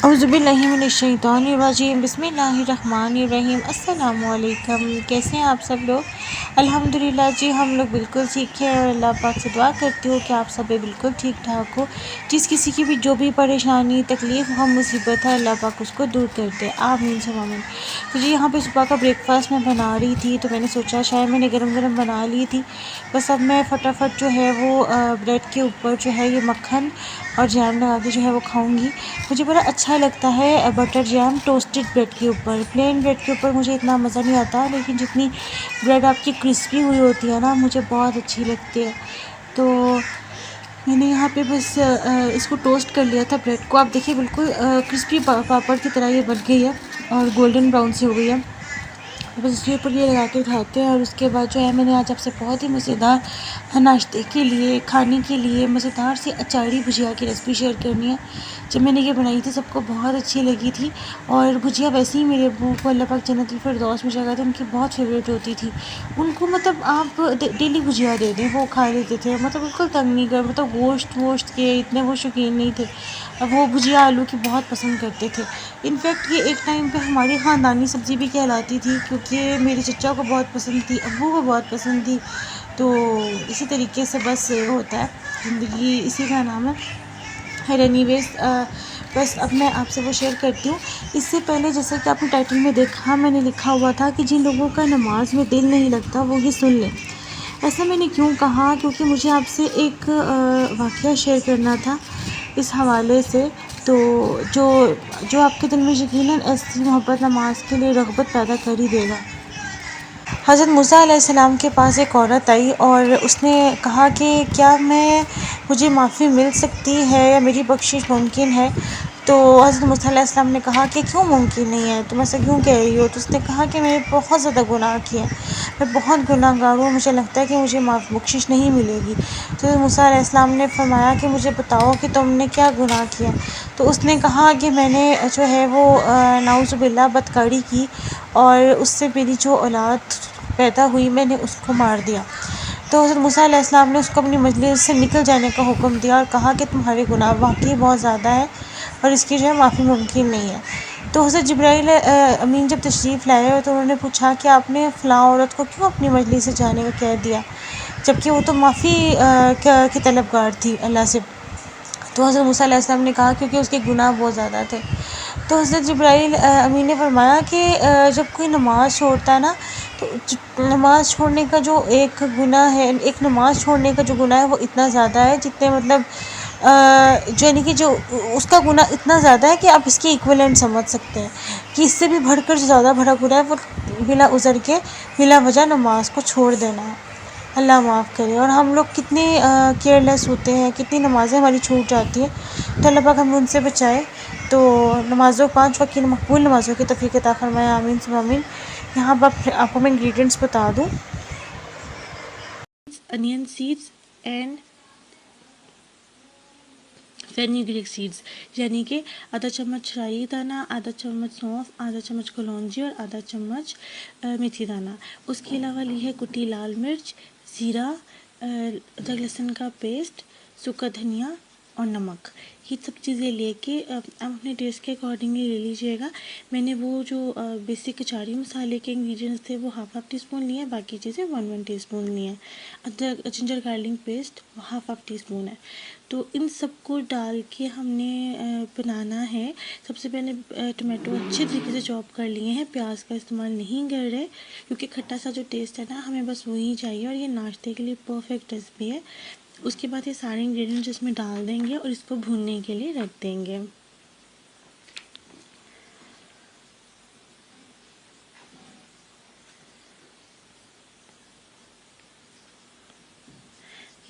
औज़ुबिल्लाहिमिनश्शैतानिर्रजीम बिस्मिल्लाहिर्रहमानिर्रहीम। अस्सलामु अलैकुम। कैसे हैं आप सब लोग? अल्हम्दुलिल्लाह जी, हम लोग बिल्कुल ठीक है और अल्लाह पाक से दुआ करती हूँ कि आप सब भी बिल्कुल ठीक ठाक हो। जिस किसी की भी जो भी परेशानी तकलीफ़ और मुसीबत है, अल्लाह पाक उसको दूर करते। आमीन सुम्मा आमीन। तो जी, यहाँ पे सुबह का ब्रेकफास्ट मैं बना रही थी, तो मैंने सोचा शायद मैंने गरम गरम बना ली थी। बस अब मैं फटाफट जो है वो ब्रेड के ऊपर जो है ये मक्खन और जैम लगा के जो है वो खाऊंगी। मुझे बड़ा अच्छा लगता है बटर जैम टोस्टेड ब्रेड के ऊपर। प्लेन ब्रेड के ऊपर मुझे इतना मज़ा नहीं आता, लेकिन जितनी ब्रेड आपकी क्रिस्पी हुई होती है ना, मुझे बहुत अच्छी लगती है। तो मैंने यहाँ पे बस इसको टोस्ट कर लिया था ब्रेड को। आप देखिए बिल्कुल क्रिस्पी पापड़ की तरह ये बन गई है और गोल्डन ब्राउन सी हो गई है। बस इसके ऊपर ये लगा के खाते हैं। और उसके बाद जो है मैंने आज आपसे बहुत ही मज़ेदार नाश्ते के लिए खाने के लिए मज़ेदार सी अचारी भुजिया की रेसिपी शेयर करनी है। जब मैंने ये बनाई थी सबको बहुत अच्छी लगी थी। और भुजिया वैसे ही मेरे अब्बू को अल्लाह पाक जन्नतुल फिरदौस में जगह थे, उनकी बहुत फेवरेट होती थी। उनको मतलब आप डेली भुजिया दे दें वो खा लेते थे, मतलब बिल्कुल तंग नहीं कर, मतलब गोश्त वोश्त के इतने वो शौकीन नहीं थे। वो भुजिया आलू की बहुत पसंद करते थे। इनफैक्ट ये एक टाइम पे हमारी ख़ानदानी सब्ज़ी भी कहलाती थी, क्योंकि मेरे चचा को बहुत पसंद थी, अब्बू को बहुत पसंद थी। तो इसी तरीके से बस होता है, ज़िंदगी इसी का नाम है। खैर एनीवेज़ बस अब मैं आपसे वो शेयर करती हूँ। इससे पहले जैसा कि आपने टाइटल में देखा, मैंने लिखा हुआ था कि जिन लोगों का नमाज में दिल नहीं लगता वो ये सुन लें। ऐसा मैंने क्यों कहा? क्योंकि मुझे आपसे एक वाक़या शेयर करना था इस हवाले से। तो जो जो आपके दिल में यकीनन ऐसी मोहब्बत नमाज के लिए रग़बत पैदा कर ही देगा। हज़रत मूसा अलैहिस्सलाम के पास एक औरत आई और उसने कहा कि क्या मुझे माफ़ी मिल सकती है या मेरी बख्शिश मुमकिन है? तो हज़रत मूसा अलैहिस्सलाम ने कहा कि क्यों मुमकिन नहीं है, तुम ऐसा क्यों कह रही हो? तो उसने कहा कि मैंने बहुत ज़्यादा गुनाह किए हैं, मैं बहुत गुनहगार हूँ, मुझे लगता है कि मुझे बख्शिश नहीं मिलेगी। तो हज़रत मूसा अलैहिस्सलाम ने फरमाया कि मुझे बताओ कि तुमने क्या गुनाह किया? तो उसने कहा कि मैंने जो है वो नाउज़ुबिल्लाह बदकारी की और उससे मेरी जो औलाद पैदा हुई मैंने उसको मार दिया। तो हज़रत मूसा अलैहिस्सलाम ने उसको अपनी मजलिस से निकल जाने का हुक्म दिया और कहा कि तुम्हारे गुनाह वाक़ई बहुत ज़्यादा है और इसकी जो है माफ़ी मुमकिन नहीं है। तो हज़रत जिब्राईल अमीन जब तशरीफ़ लाए तो उन्होंने पूछा कि आपने फ़लाँ औरत को क्यों अपनी मजलिस से जाने का कह दिया, जबकि वो तो माफ़ी की तलबगार थी अल्लाह से। तो हज़रत मूसा अलैहिस्सलाम ने कहा क्योंकि उसके गुनाह बहुत ज़्यादा थे। तो हज़रत जिब्राईल अमीन ने फरमाया कि जब कोई नमाज़ छोड़ता है ना, तो नमाज़ छोड़ने का जो एक गुनाह है, एक नमाज़ छोड़ने का जो गुनाह है वो इतना ज़्यादा है जितने मतलब यानी कि जो उसका गुनाह इतना ज़्यादा है कि आप इसकी इक्विवेलेंट समझ सकते हैं कि इससे भी बढ़कर जो ज़्यादा बड़ा गुनाह है वो बिला उज़र के बिला वजह नमाज को छोड़ देना है। अल्लाह माफ़ करे। और हम लोग कितने केयरलेस होते हैं, कितनी नमाज़ें हमारी छूट जाती हैं। तो अल्लाह पाक हमें उनसे बचाए। तो नमाज़ों 5 वक़्त की मकबूल नमाज़ों की तौफ़ीक़ अता फ़रमाए। आमीन सुम्मा आमीन। यहाँ पर आपको मैं इंग्रेडिएंट्स बता दूँ। Onion seeds and fenugreek seeds, यानी कि आधा चम्मच राई दाना, आधा चम्मच सौंफ, आधा चम्मच कलौंजी और आधा चम्मच मेथी दाना। उसके अलावा ली है कुटी लाल मिर्च, ज़ीरा, अदरक लहसुन का पेस्ट, सूखा धनिया और नमक। ये सब चीज़ें लेके आप अपने टेस्ट के अकॉर्डिंगली ले लीजिएगा। मैंने वो जो बेसिक कचारी मसाले के इंग्रेडिएंट्स थे वो हाफ़ टी स्पून लिए हैं, बाकी चीज़ें 1 टी स्पून लिए हैं। अदरक ginger garlic paste half tea spoon है। तो इन सबको डाल के हमने बनाना है। सबसे पहले टमाटो अच्छे तरीके से चॉप कर लिए हैं, प्याज का इस्तेमाल नहीं कर रहे क्योंकि खट्टा सा जो टेस्ट है ना, हमें बस वही चाहिए और ये नाश्ते के लिए परफेक्ट रेसिपी है। उसके बाद ये सारे इंग्रेडिएंट्स इसमें डाल देंगे और इसको भूनने के लिए रख देंगे।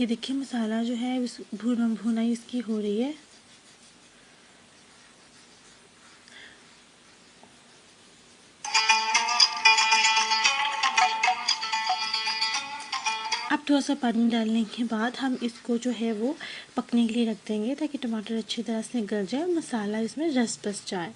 ये देखिए मसाला जो है भुनाई इसकी हो रही है। अब थोड़ा सा पानी डालने के बाद हम इसको जो है वो पकने के लिए रख देंगे ताकि टमाटर अच्छी तरह से गल जाए और मसाला इसमें रस बस जाए।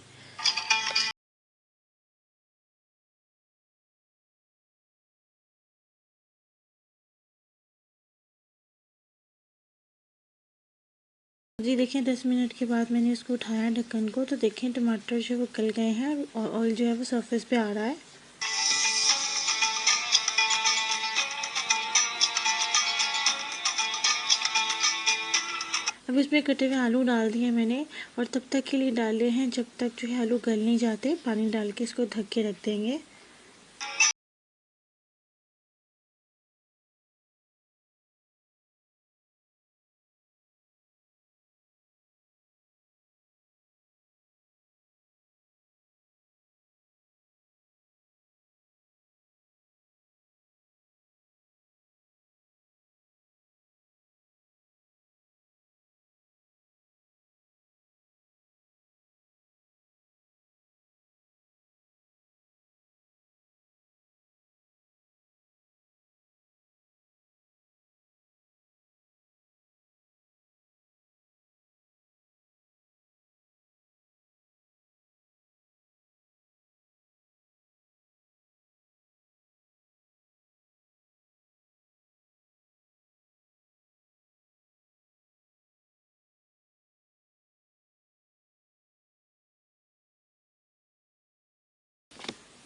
जी देखिए 10 मिनट के बाद मैंने इसको उठाया ढक्कन को, तो देखें टमाटर जो है वो गल गए हैं और ऑयल जो है वो सरफेस पे आ रहा है। अब इसमें कटे हुए आलू डाल दिए मैंने और तब तक के लिए डाले हैं जब तक जो है आलू गल नहीं जाते। पानी डाल के इसको ढक के रख देंगे।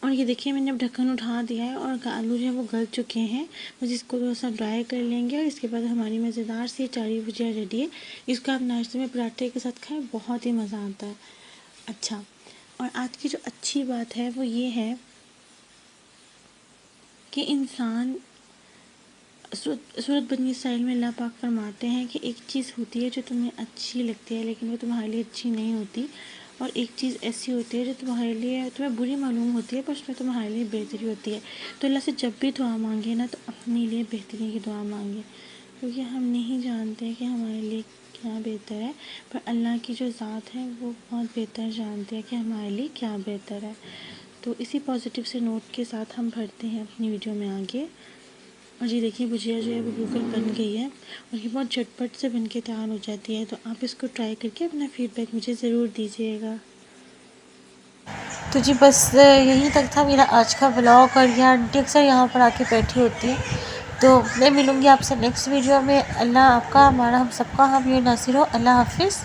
और ये देखिए मैंने अब ढक्कन उठा दिया है और आलू जो है वो गल चुके हैं। बस इसको थोड़ा सा ड्राई कर लेंगे और इसके बाद हमारी मज़ेदार सी चारी भुजिया रेडी है। इसको आप नाश्ते में पराठे के साथ खाएं, बहुत ही मज़ा आता है। अच्छा, और आज की जो अच्छी बात है वो ये है कि इंसान सूरत बनी स्टाइल में अल्लाह पाक फरमाते हैं कि एक चीज़ होती है जो तुम्हें अच्छी लगती है लेकिन वो तुम्हारे लिए अच्छी नहीं होती, और एक चीज़ ऐसी होती है जो तुम्हारे लिए तुम्हें बुरी मालूम होती है पर उसमें तुम्हारे लिए बेहतरी होती है। तो अल्लाह से जब भी दुआ मांगे ना तो अपने लिए बेहतरी की दुआ मांगे, क्योंकि हम नहीं जानते कि हमारे लिए क्या बेहतर है, पर अल्लाह की जो ज़ात है वो बहुत बेहतर जानती है कि हमारे लिए क्या बेहतर है। तो इसी पॉजिटिव से नोट के साथ हम बढ़ते हैं अपनी वीडियो में आगे। और ये देखिए भुजिया जो है वो बिल्कुल बन गई है और ये बहुत झटपट से बन के तैयार हो जाती है। तो आप इसको ट्राई करके अपना फीडबैक मुझे ज़रूर दीजिएगा। तो जी बस यहीं तक था मेरा आज का व्लॉग। और यह आंटी अक्सर यहाँ पर आके बैठी होती है। तो मैं मिलूँगी आपसे नेक्स्ट वीडियो में। अल्लाह आपका, हमारा, हम सबका हम ये नासिर हो। अल्लाह हाफिज़।